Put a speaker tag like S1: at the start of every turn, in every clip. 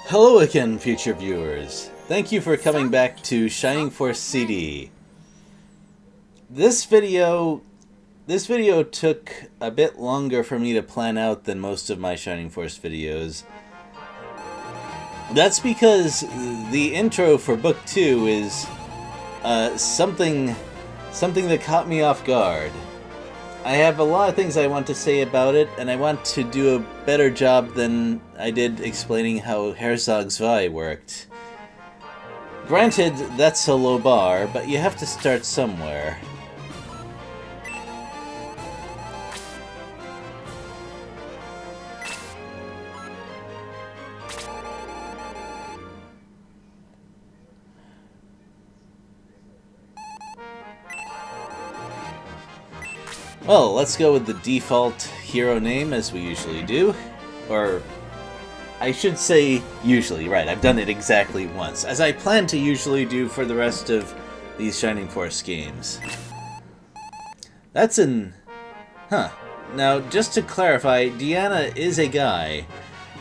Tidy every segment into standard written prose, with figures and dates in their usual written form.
S1: Hello again, future viewers. Thank you for coming back to Shining Force CD. This video took a bit longer for me to plan out than most of my Shining Force videos. That's because the intro for Book 2 is something that caught me off guard. I have a lot of things I want to say about it, and I want to do a better job than I did explaining how Herzog Zwei worked. Granted, that's a low bar, but you have to start somewhere. Well, let's go with the default hero name as we usually do. Or, I should say usually, right, I've done it exactly once, as I plan to usually do for the rest of these Shining Force games. That's an... Huh. Now, just to clarify, Deanna is a guy.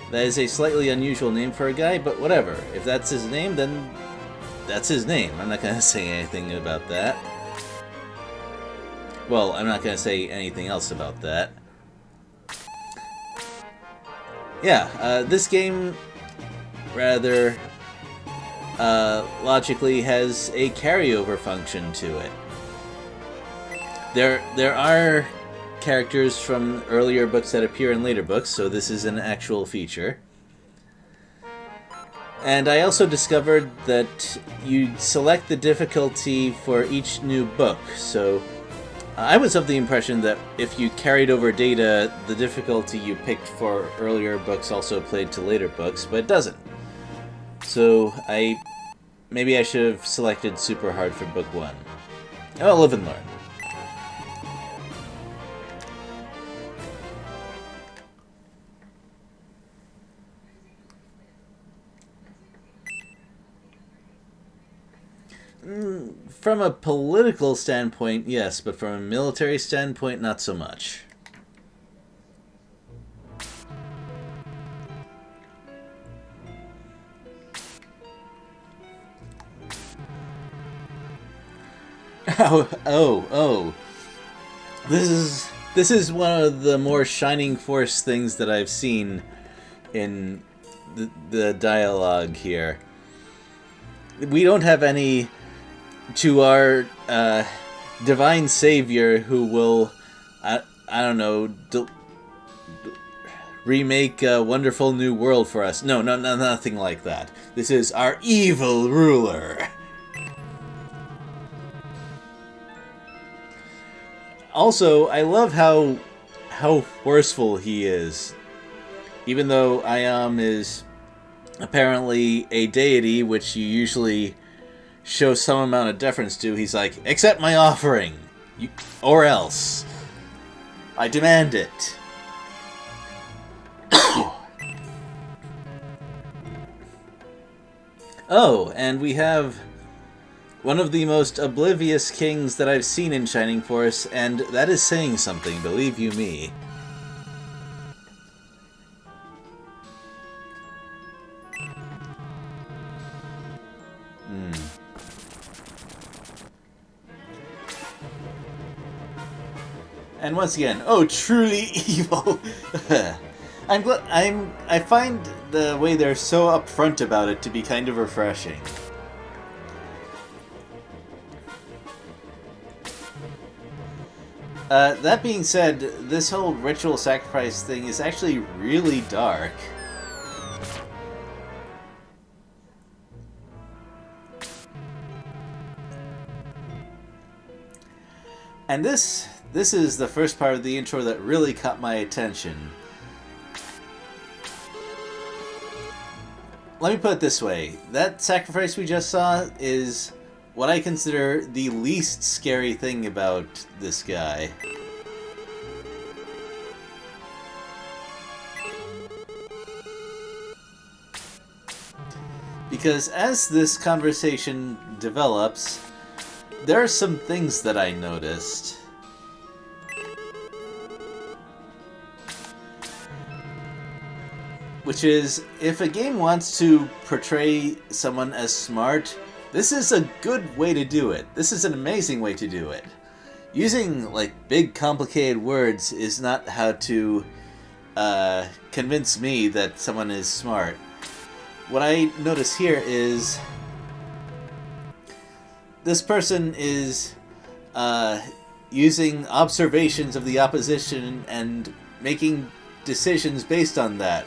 S1: That is a slightly unusual name for a guy, but whatever. If that's his name, then that's his name. I'm not gonna say anything about that. Well, I'm not going to say anything else about that. Yeah, this game rather logically has a carryover function to it. There are characters from earlier books that appear in later books, so this is an actual feature. And I also discovered that you select the difficulty for each new book, so I was of the impression that if you carried over data, the difficulty you picked for earlier books also played to later books, but it doesn't. So maybe I should have selected super hard for book 1. I'll live and learn. From a political standpoint, yes, but from a military standpoint, not so much. Oh. This is one of the more Shining Force things that I've seen in the dialogue here. We don't have any to our divine savior who will, I don't know, remake a wonderful new world for us. No, nothing like that. This is our evil ruler. Also, I love how forceful he is. Even though Iam is apparently a deity, which you usually show some amount of deference to, he's like, accept my offering, or else. I demand it. Oh, and we have one of the most oblivious kings that I've seen in Shining Force, and that is saying something, believe you me. And once again, oh, truly evil. I find the way they're so upfront about it to be kind of refreshing. That being said, this whole ritual sacrifice thing is actually really dark. And this is the first part of the intro that really caught my attention. Let me put it this way. That sacrifice we just saw is what I consider the least scary thing about this guy. Because as this conversation develops, there are some things that I noticed. which is, if a game wants to portray someone as smart, this is a good way to do it. This is an amazing way to do it. Using, like, big, complicated words is not how to convince me that someone is smart. What I notice here is this person is using observations of the opposition and making decisions based on that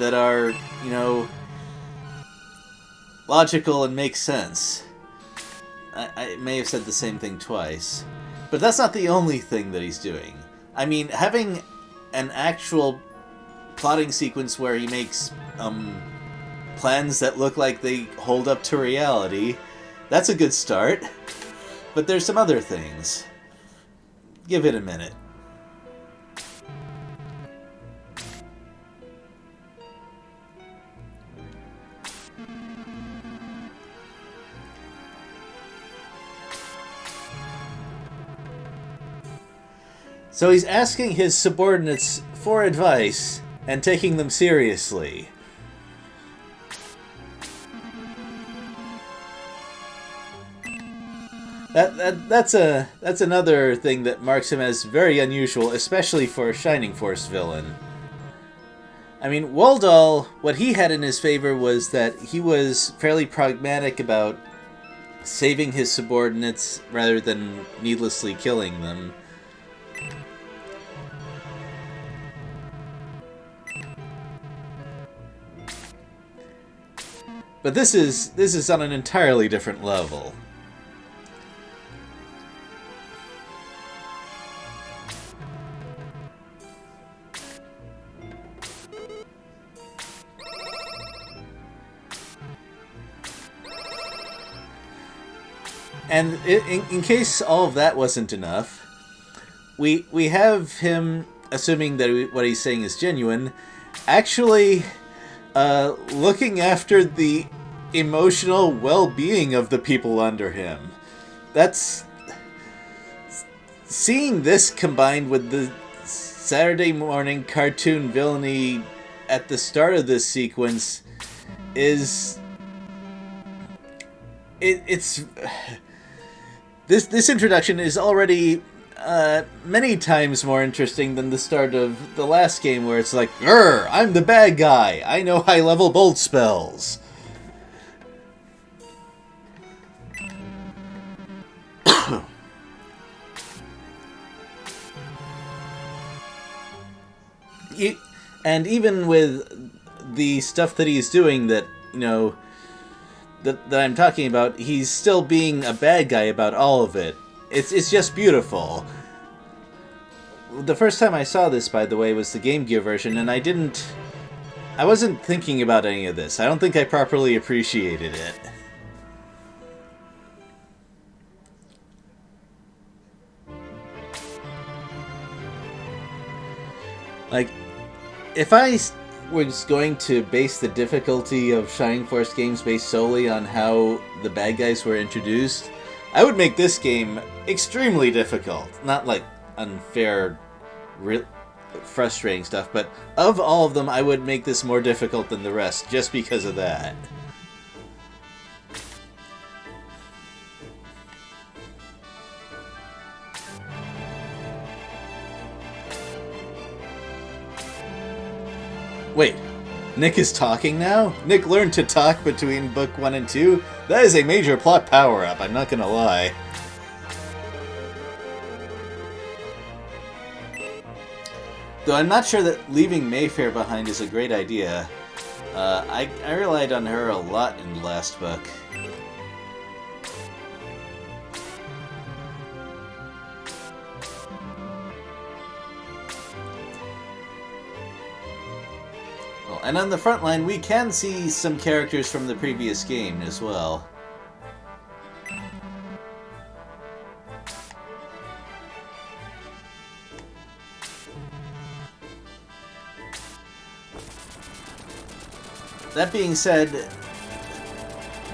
S1: are, you know, logical and make sense. I may have said the same thing twice. But that's not the only thing that he's doing. I mean, having an actual plotting sequence where he makes plans that look like they hold up to reality, that's a good start. But there's some other things. Give it a minute. So he's asking his subordinates for advice and taking them seriously. That's another thing that marks him as very unusual, especially for a Shining Force villain. I mean, Waldall, what he had in his favor was that he was fairly pragmatic about saving his subordinates rather than needlessly killing them. But this is on an entirely different level. And in case all of that wasn't enough, we have him, assuming that what he's saying is genuine, actually looking after the emotional well-being of the people under him. That's... Seeing this combined with the Saturday morning cartoon villainy at the start of this sequence is... It's... This introduction is already many times more interesting than the start of the last game, where it's like, "Grr, I'm the bad guy. I know high-level bolt spells." And even with the stuff that he's doing that, you know, that I'm talking about, he's still being a bad guy about all of it. It's just beautiful. The first time I saw this, by the way, was the Game Gear version, and I wasn't thinking about any of this. I don't think I properly appreciated it. Like, if I was going to base the difficulty of Shining Force games based solely on how the bad guys were introduced, I would make this game extremely difficult. Not like unfair, frustrating stuff, but of all of them, I would make this more difficult than the rest, just because of that. Wait, Nick is talking now? Nick learned to talk between Book 1 and 2? That is a major plot power-up, I'm not gonna lie. Though I'm not sure that leaving Mayfair behind is a great idea. I relied on her a lot in the last book. And on the front line, we can see some characters from the previous game as well. That being said,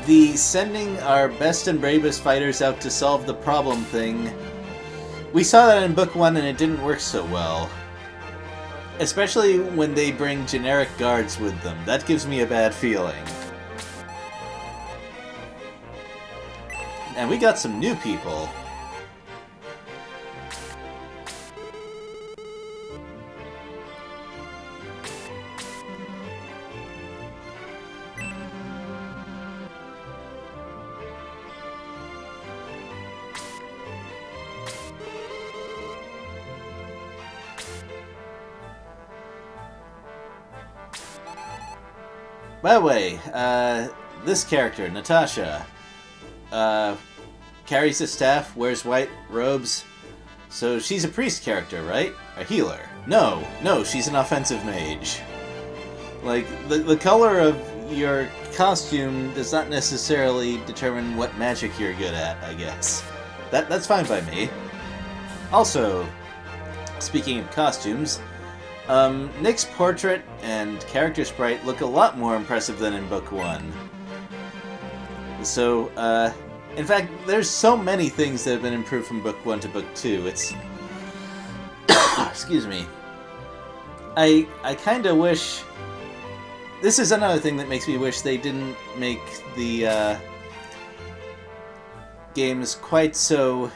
S1: the sending our best and bravest fighters out to solve the problem thing, we saw that in Book 1 and it didn't work so well. Especially when they bring generic guards with them. That gives me a bad feeling. And we got some new people. By the way, this character, Natasha, carries a staff, wears white robes, so she's a priest character, right? A healer. No, she's an offensive mage. Like, the color of your costume does not necessarily determine what magic you're good at, I guess. That's fine by me. Also, speaking of costumes, Nick's portrait and character sprite look a lot more impressive than in Book 1. So, in fact, there's so many things that have been improved from Book 1 to Book 2, it's... Excuse me. I kinda wish... This is another thing that makes me wish they didn't make the, games quite so,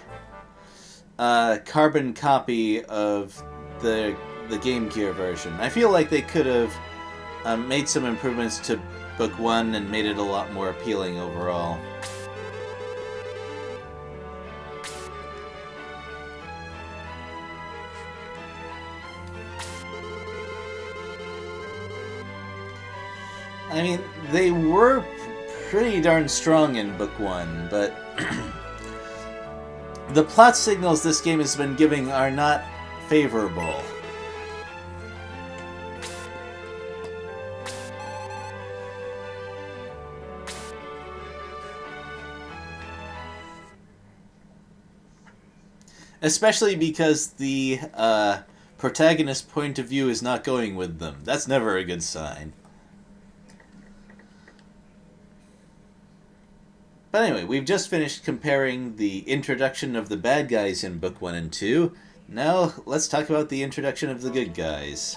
S1: carbon copy of the Game Gear version. I feel like they could have made some improvements to Book 1 and made it a lot more appealing overall. I mean, they were pretty darn strong in Book 1, but the plot signals this game has been giving are not favorable. Especially because the protagonist's point of view is not going with them. That's never a good sign. But anyway, we've just finished comparing the introduction of the bad guys in Book 1 and 2. Now, let's talk about the introduction of the good guys.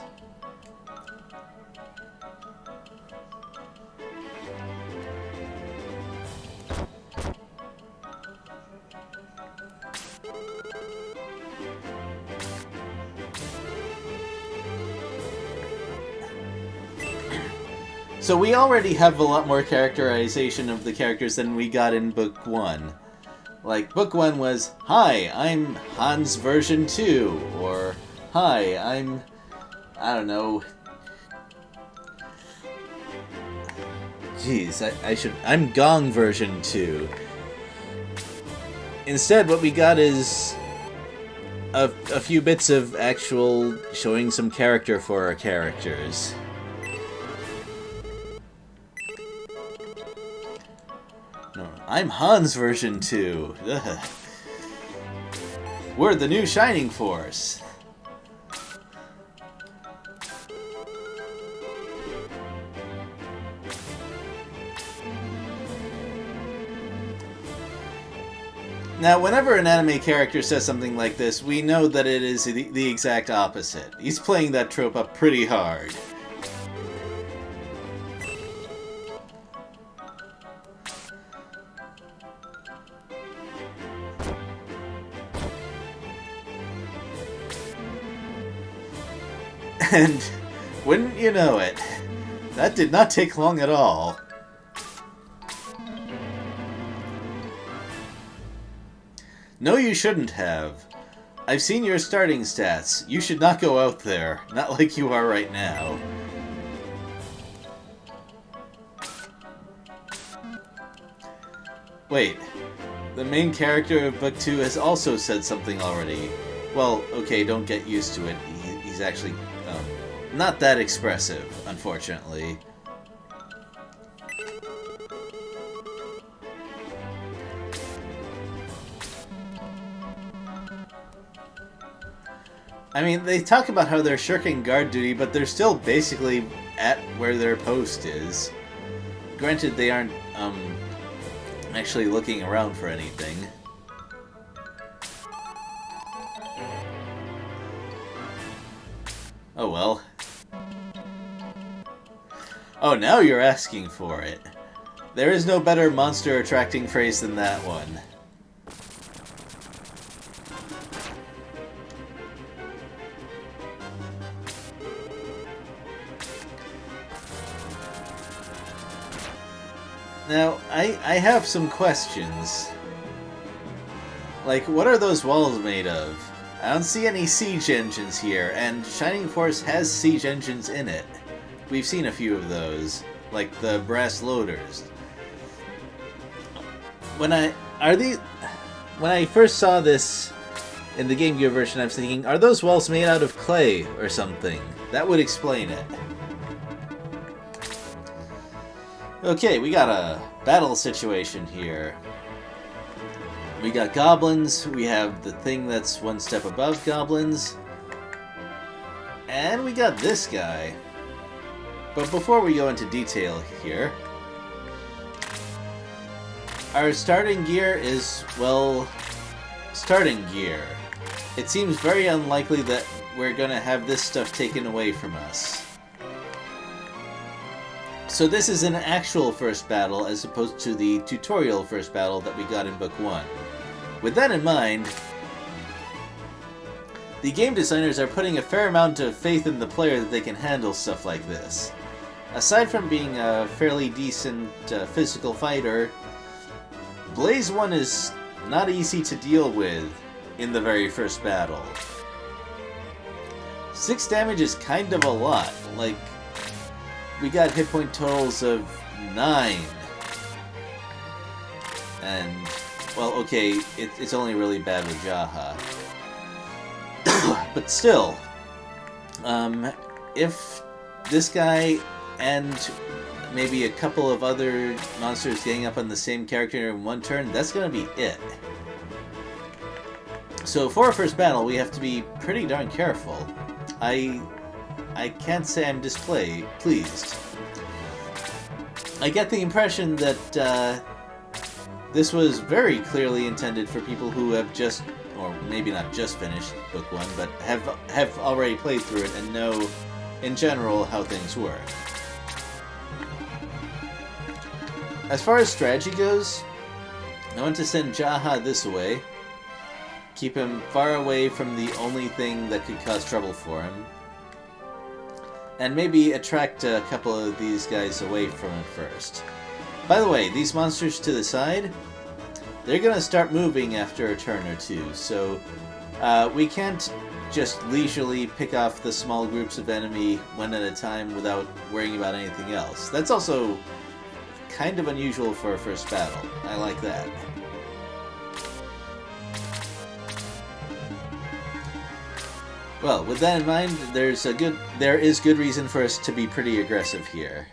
S1: So we already have a lot more characterization of the characters than we got in Book 1. Like, Book 1 was, "Hi, I'm Hans version 2," or, "Hi, I'm... I don't know... Jeez, I'm Gong version 2." Instead, what we got is a few bits of actual showing some character for our characters. No, I'm Hans version 2. Ugh. We're the new Shining Force. Now, whenever an anime character says something like this, we know that it is the exact opposite. He's playing that trope up pretty hard. And wouldn't you know it, that did not take long at all. No, you shouldn't have. I've seen your starting stats. You should not go out there. Not like you are right now. Wait. The main character of Book 2 has also said something already. Well, okay, don't get used to it. He's actually not that expressive, unfortunately. I mean, they talk about how they're shirking guard duty, but they're still basically at where their post is. Granted, they aren't, actually looking around for anything. Oh well. Oh, now you're asking for it. There is no better monster attracting phrase than that one. Now, I have some questions. Like, what are those walls made of? I don't see any siege engines here, and Shining Force has siege engines in it. We've seen a few of those, like the brass loaders. When I first saw this in the Game Gear version, I was thinking, are those walls made out of clay or something? That would explain it. Okay, we got a battle situation here. We got goblins, we have the thing that's one step above goblins, and we got this guy. But before we go into detail here, our starting gear is, well, starting gear. It seems very unlikely that we're gonna have this stuff taken away from us. So this is an actual first battle as opposed to the tutorial first battle that we got in Book 1. With that in mind, the game designers are putting a fair amount of faith in the player that they can handle stuff like this. Aside from being a fairly decent physical fighter, Blaze 1 is not easy to deal with in the very first battle. 6 damage is kind of a lot. Like, we got hit point totals of 9. And, well, okay, it's only really bad with Jaha. But still, if this guy and maybe a couple of other monsters gang up on the same character in one turn, that's gonna be it. So for our first battle, we have to be pretty darn careful. I can't say I'm displeased. I get the impression that this was very clearly intended for people who have just, or maybe not just finished Book 1, but have already played through it and know, in general, how things work. As far as strategy goes, I want to send Jaha this way, keep him far away from the only thing that could cause trouble for him, and maybe attract a couple of these guys away from it first. By the way, these monsters to the side, they're gonna start moving after a turn or two, so we can't just leisurely pick off the small groups of enemy one at a time without worrying about anything else. That's also kind of unusual for a first battle. I like that. Well, with that in mind, there is good reason for us to be pretty aggressive here.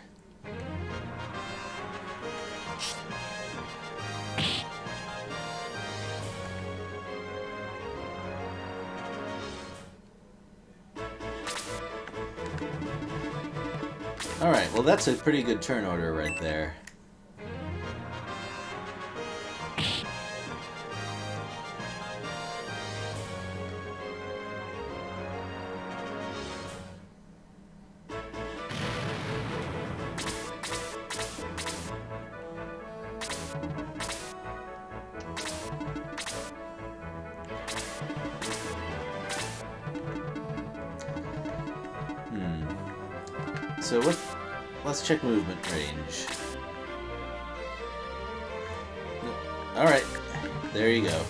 S1: Alright, well that's a pretty good turn order right there. So let's check movement range. Alright, there you go.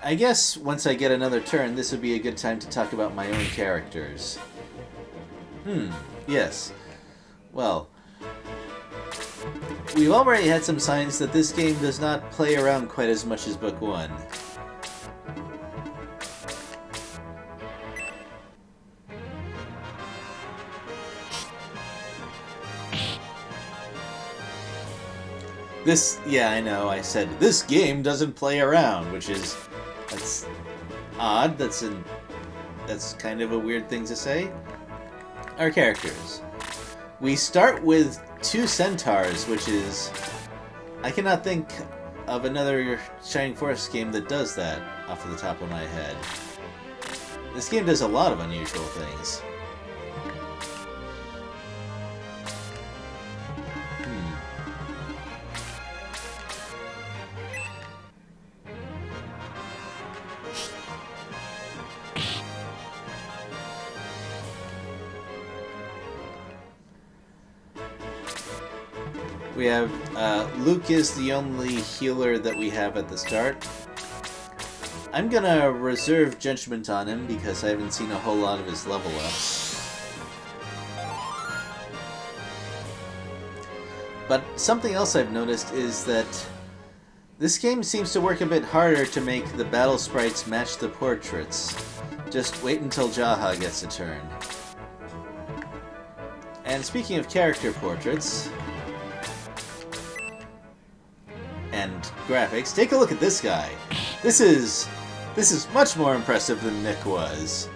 S1: I guess once I get another turn, this would be a good time to talk about my own characters. Yes. Well, we've already had some signs that this game does not play around quite as much as Book 1. Yeah, I know, I said, this game doesn't play around, that's odd, that's kind of a weird thing to say. Our characters. We start with 2 centaurs, which is, I cannot think of another Shining Force game that does that off the top of my head. This game does a lot of unusual things. We have, Luke is the only healer that we have at the start. I'm gonna reserve judgment on him because I haven't seen a whole lot of his level ups. But something else I've noticed is that this game seems to work a bit harder to make the battle sprites match the portraits. Just wait until Jaha gets a turn. And speaking of character portraits and graphics, take a look at this guy. This is much more impressive than Nick was.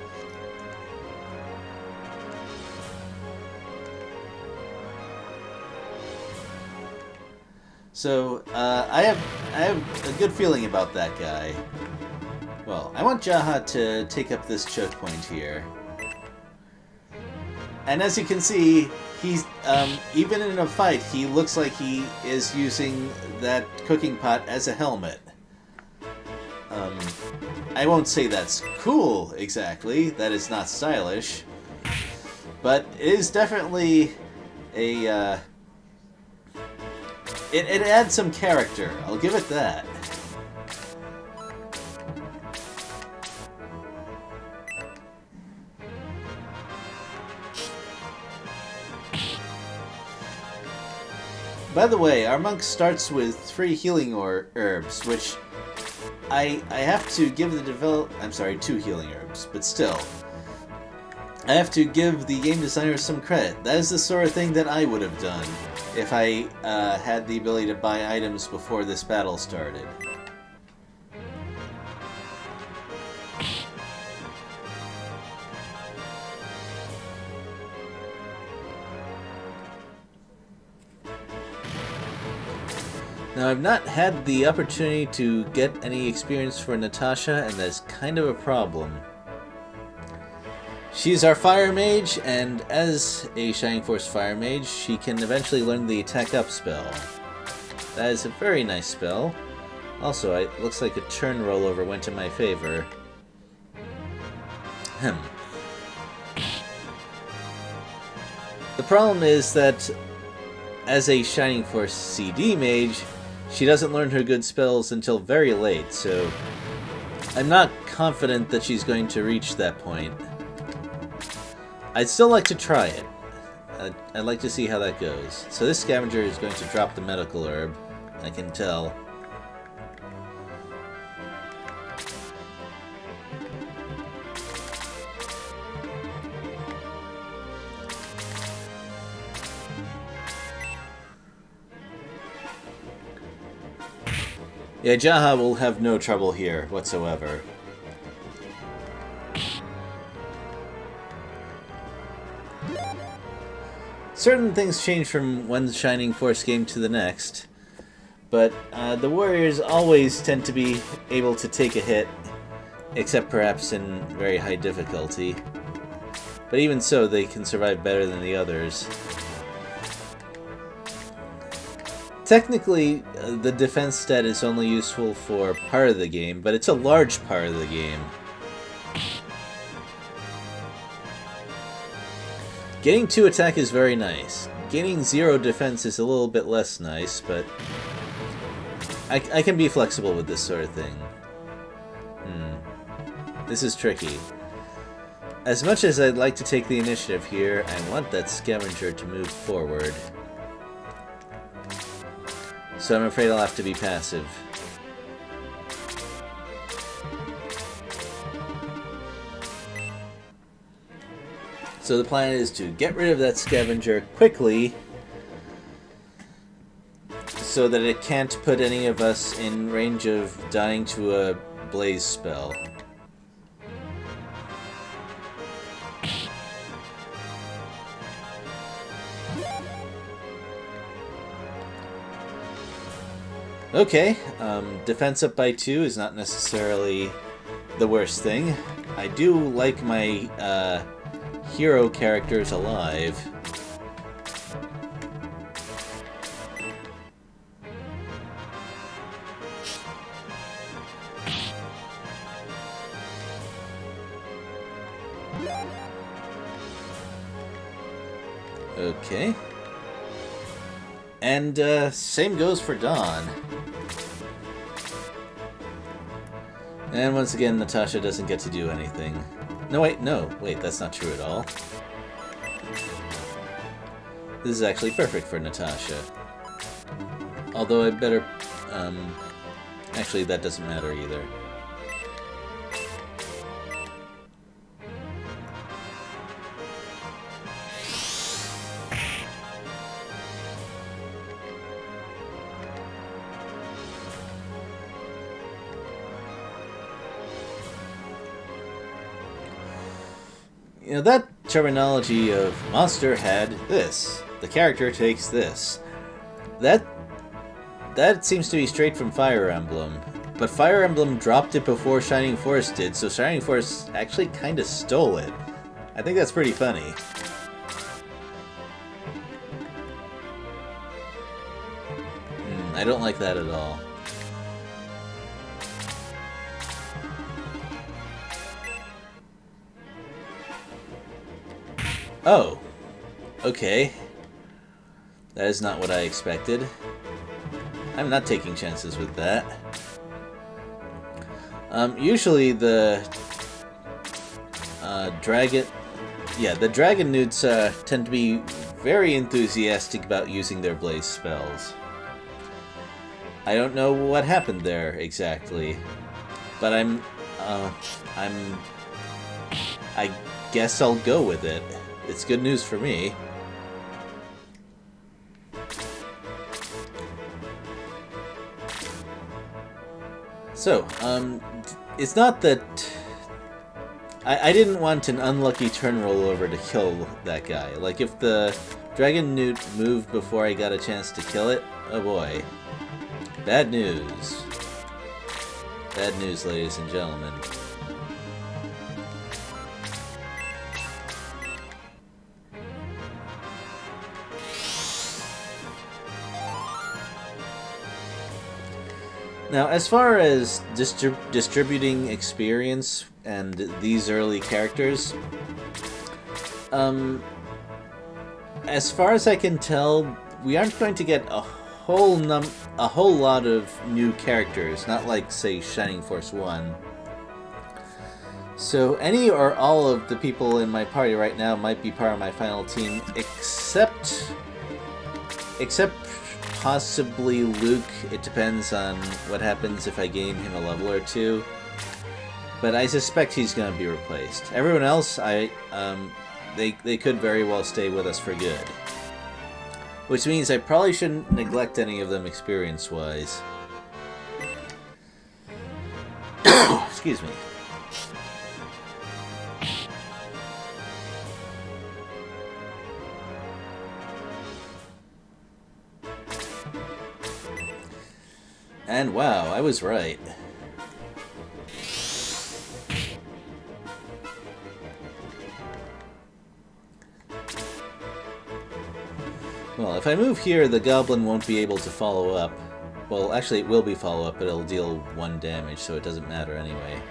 S1: So, I have a good feeling about that guy. Well, I want Jaha to take up this choke point here. And as you can see, he's, even in a fight, he looks like he is using that cooking pot as a helmet. I won't say that's cool, exactly. That is not stylish. But it is definitely a, It adds some character. I'll give it that. By the way, our monk starts with 3 healing herbs, which I have to give the I'm sorry, 2 healing herbs, but still. I have to give the game designers some credit. That is the sort of thing that I would have done if I had the ability to buy items before this battle started. Now, I've not had the opportunity to get any experience for Natasha, and that's kind of a problem. She's our fire mage, and as a Shining Force fire mage, she can eventually learn the attack up spell. That is a very nice spell. Also, it looks like a turn rollover went in my favor. The problem is that as a Shining Force CD mage, she doesn't learn her good spells until very late, so I'm not confident that she's going to reach that point. I'd still like to try it. I'd like to see how that goes. So this scavenger is going to drop the medical herb, I can tell. Yeah, Jaha will have no trouble here whatsoever. Certain things change from one Shining Force game to the next, but the warriors always tend to be able to take a hit, except perhaps in very high difficulty. But even so, they can survive better than the others. Technically, the defense stat is only useful for part of the game, but it's a large part of the game. Getting 2 attack is very nice. Gaining 0 defense is a little bit less nice, but I can be flexible with this sort of thing. This is tricky. As much as I'd like to take the initiative here, I want that scavenger to move forward. So I'm afraid I'll have to be passive. So the plan is to get rid of that scavenger quickly so that it can't put any of us in range of dying to a blaze spell. Okay, defense up by 2 is not necessarily the worst thing. I do like my hero characters alive. Okay. And same goes for Dawn. And once again, Natasha doesn't get to do anything. No, wait, that's not true at all. This is actually perfect for Natasha. Although I better... actually, that doesn't matter either. You know, that terminology of monster had this. The character takes this. That seems to be straight from Fire Emblem. But Fire Emblem dropped it before Shining Force did, so Shining Force actually kind of stole it. I think that's pretty funny. I don't like that at all. Oh, okay. That is not what I expected. I'm not taking chances with that. Usually the the dragon newts tend to be very enthusiastic about using their blaze spells. I don't know what happened there exactly, but I guess I'll go with it. It's good news for me. So, it's not that... I didn't want an unlucky turn rollover to kill that guy. Like, if the dragon newt moved before I got a chance to kill it, oh boy. Bad news. Bad news, ladies and gentlemen. Now, as far as distributing experience and these early characters, as far as I can tell, we aren't going to get a whole lot of new characters, not like, say, Shining Force 1. So any or all of the people in my party right now might be part of my final team, except possibly Luke. It depends on what happens if I gain him a level or two. But I suspect he's going to be replaced. Everyone else, they could very well stay with us for good. Which means I probably shouldn't neglect any of them experience-wise. Excuse me. And wow, I was right. Well, if I move here, the goblin won't be able to follow up. Well, actually it will be follow-up, but it'll deal 1 damage, so it doesn't matter anyway.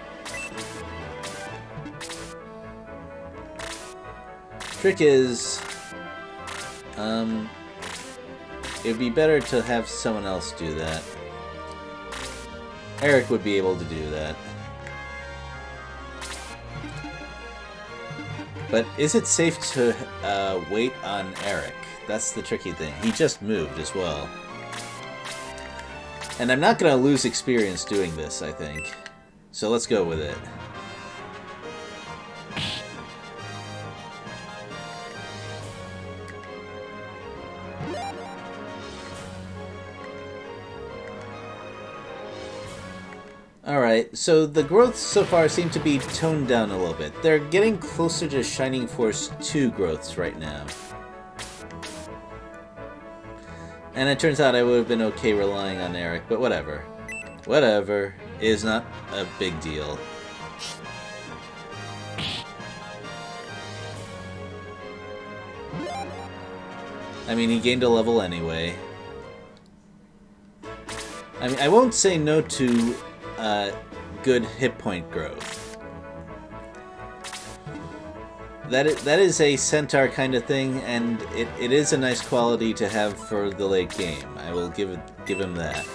S1: Trick is... it'd be better to have someone else do that. Eric would be able to do that. But is it safe to wait on Eric? That's the tricky thing. He just moved as well. And I'm not going to lose experience doing this, I think. So let's go with it. Alright, so the growths so far seem to be toned down a little bit. They're getting closer to Shining Force 2 growths right now. And it turns out I would have been okay relying on Eric, but whatever. Whatever. It is not a big deal. I mean, he gained a level anyway. I mean, I won't say no to good hit point growth. That is a centaur kind of thing, and it is a nice quality to have for the late game. I will give him that.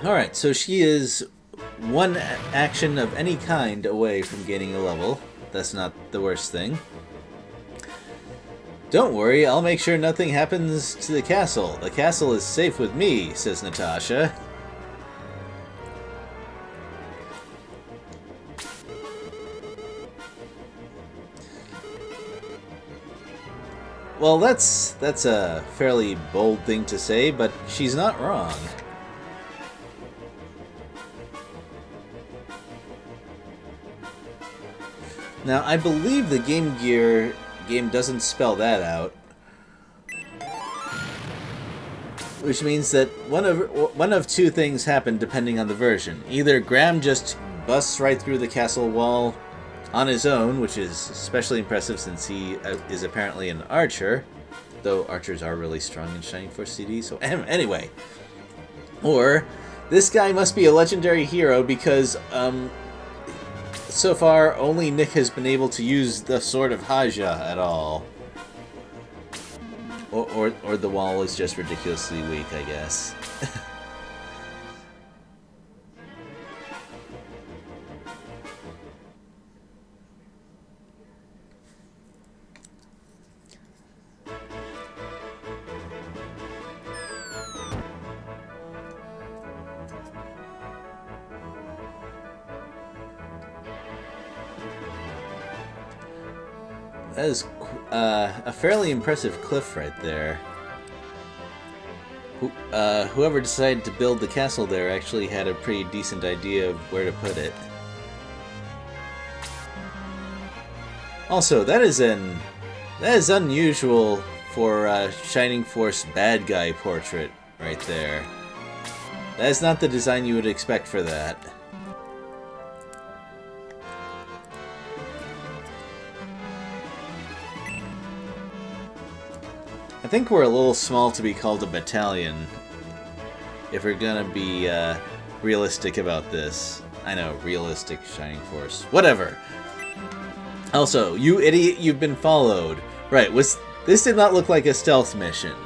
S1: Alright, so she is one action of any kind away from gaining a level. That's not the worst thing. Don't worry, I'll make sure nothing happens to the castle. The castle is safe with me, says Natasha. Well, that's a fairly bold thing to say, but she's not wrong. Now, I believe the Game Gear game doesn't spell that out. Which means that one of two things happen depending on the version. Either Graham just busts right through the castle wall on his own, which is especially impressive since he is apparently an archer, though archers are really strong in Shining Force CD, so anyway. Or, this guy must be a legendary hero because, so far, only Nick has been able to use the Sword of Haja at all. Or the wall is just ridiculously weak, I guess. That is a fairly impressive cliff right there. Whoever decided to build the castle there actually had a pretty decent idea of where to put it. Also, that is unusual for a Shining Force bad guy portrait right there. That is not the design you would expect for that. I think we're a little small to be called a battalion, if we're gonna be realistic about this. I know, realistic Shining Force. Whatever! Also, you idiot, you've been followed. Right, this did not look like a stealth mission.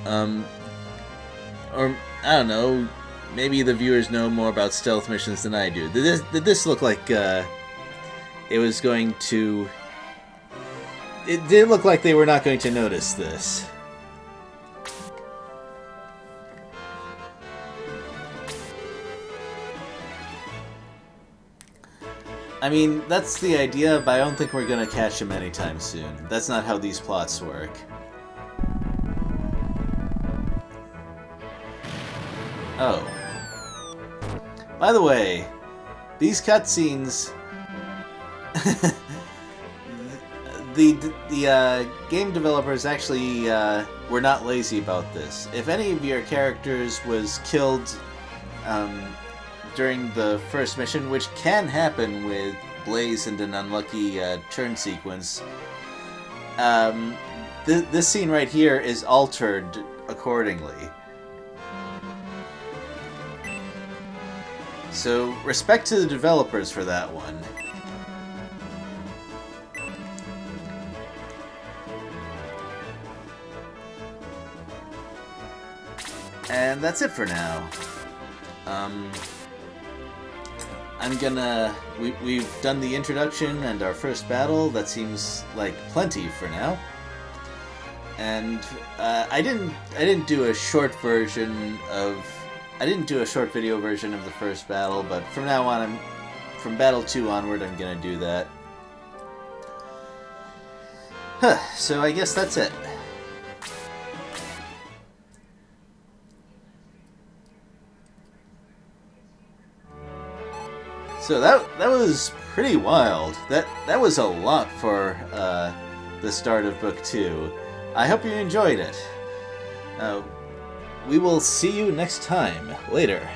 S1: Or, I don't know, maybe the viewers know more about stealth missions than I do. Did this look like it was going to... It did look like they were not going to notice this. I mean, that's the idea, but I don't think we're going to catch him anytime soon. That's not how these plots work. Oh. By the way, these cutscenes... The game developers actually were not lazy about this. If any of your characters was killed during the first mission, which can happen with Blaze and an unlucky turn sequence, this scene right here is altered accordingly. So, respect to the developers for that one. And that's it for now. I'm gonna... We've done the introduction and our first battle. That seems like plenty for now. And I didn't do a short version of... I didn't do a short video version of the first battle, but from now on, from Battle 2 onward, I'm gonna do that. So I guess that's it. So that was pretty wild. That was a lot for the start of Book 2. I hope you enjoyed it. We will see you next time. Later.